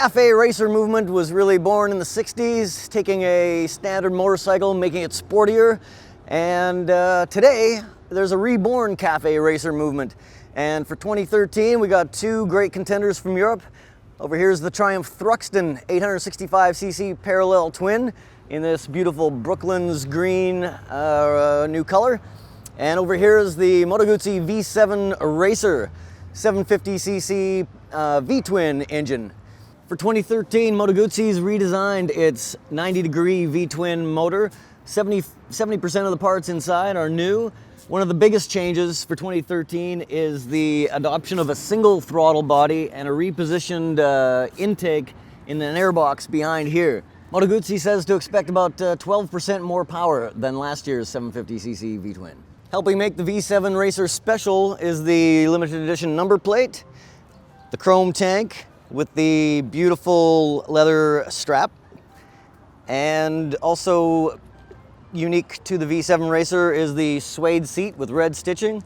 café racer movement was really born in the 60s, taking a standard motorcycle, making it sportier. And today, there's a reborn café racer movement. And for 2013, we got two great contenders from Europe. Over here is the Triumph Thruxton 865cc parallel twin in this beautiful Brooklands green new color. And over here is the Moto Guzzi V7 Racer 750cc V-twin engine. For 2013, Moto Guzzi's redesigned its 90-degree V-twin motor. 70% of the parts inside are new. One of the biggest changes for 2013 is the adoption of a single throttle body and a repositioned intake in an airbox behind here. Moto Guzzi says to expect about 12% more power than last year's 750cc V-twin. Helping make the V7 Racer special is the limited edition number plate, the chrome tank with the beautiful leather strap, and also unique to the V7 Racer is the suede seat with red stitching,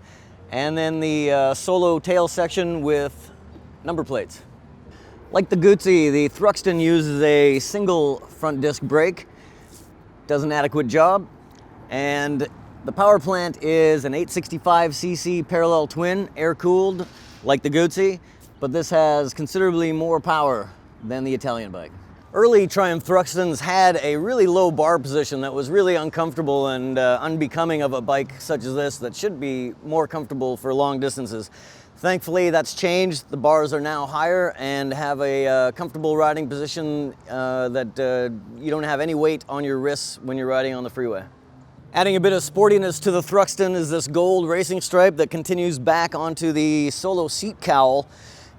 and then the solo tail section with number plates. Like the Guzzi, the Thruxton uses a single front disc brake, does an adequate job, and the power plant is an 865cc parallel twin, air-cooled, like the Guzzi, but this has considerably more power than the Italian bike. Early Triumph Thruxtons had a really low bar position that was really uncomfortable and unbecoming of a bike such as this that should be more comfortable for long distances. Thankfully, that's changed. The bars are now higher and have a comfortable riding position that you don't have any weight on your wrists when you're riding on the freeway. Adding a bit of sportiness to the Thruxton is this gold racing stripe that continues back onto the solo seat cowl.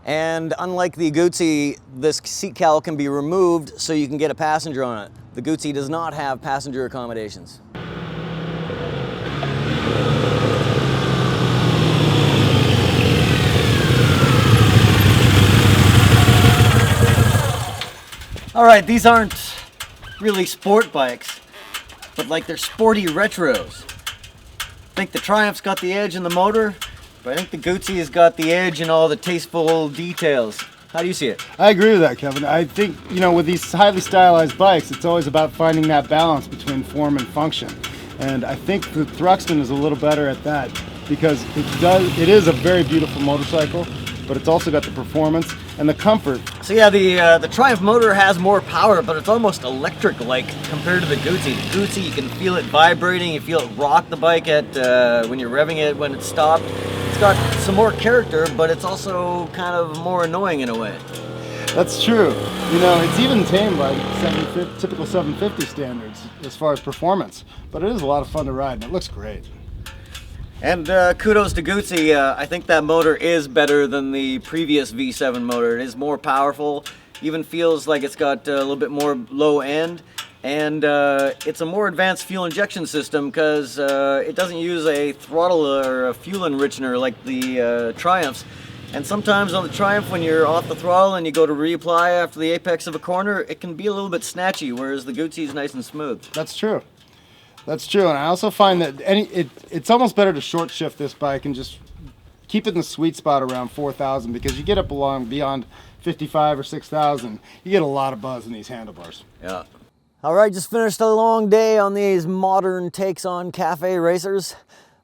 And unlike the Guzzi, this seat cowl can be removed so you can get a passenger on it. The Guzzi does not have passenger accommodations. All right, these aren't really sport bikes, but like they're sporty retros. I think the Triumph's got the edge in the motor, but I think the Guzzi has got the edge in all the tasteful details. How do you see it? I agree with that, Kevin. I think, with these highly stylized bikes, it's always about finding that balance between form and function. And I think the Thruxton is a little better at that because it is a very beautiful motorcycle, but it's also got the performance and the comfort. So yeah, the Triumph motor has more power, but it's almost electric-like compared to the Guzzi. The Guzzi, you can feel it vibrating, you feel it rock the bike at when you're revving it when it's stopped. It's got some more character, but it's also kind of more annoying in a way. That's true. It's even tamed by typical 750 standards as far as performance, but it is a lot of fun to ride and it looks great. And kudos to Guzzi. I think that motor is better than the previous V7 motor. It is more powerful, even feels like it's got a little bit more low end, and it's a more advanced fuel injection system because it doesn't use a throttle or a fuel enrichener like the Triumphs. And sometimes on the Triumph, when you're off the throttle and you go to reapply after the apex of a corner, it can be a little bit snatchy, whereas the Guzzi is nice and smooth. That's true. That's true, and I also find that it's almost better to short shift this bike and just keep it in the sweet spot around 4,000 because you get up along beyond 55 or 6,000, you get a lot of buzz in these handlebars. Yeah. All right, just finished a long day on these modern takes on cafe racers.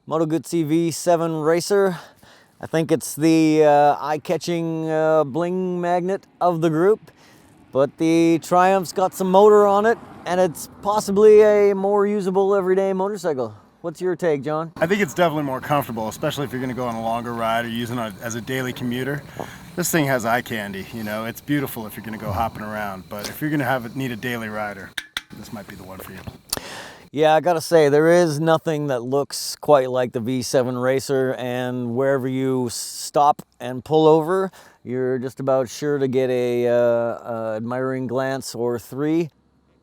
Moto Guzzi V7 Racer. I think it's the eye-catching bling magnet of the group, but the Triumph's got some motor on it, and it's possibly a more usable everyday motorcycle. What's your take, John? I think it's definitely more comfortable, especially if you're going to go on a longer ride or using it as a daily commuter. This thing has eye candy, It's beautiful if you're going to go hopping around, but if you're going to need a daily rider, this might be the one for you. Yeah, I gotta say, there is nothing that looks quite like the V7 Racer, and wherever you stop and pull over, you're just about sure to get a admiring glance or three.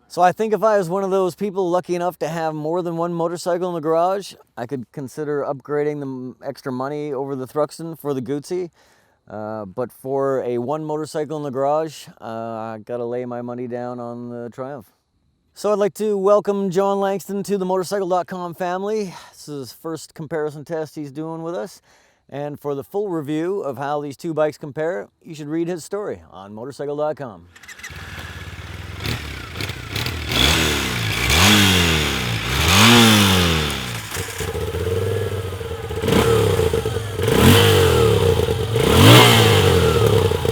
So I think if I was one of those people lucky enough to have more than one motorcycle in the garage, I could consider upgrading the extra money over the Thruxton for the Guzzi. But for a one motorcycle in the garage, I gotta lay my money down on the Triumph. So I'd like to welcome John Langston to the Motorcycle.com family. This is his first comparison test he's doing with us. And for the full review of how these two bikes compare, you should read his story on Motorcycle.com.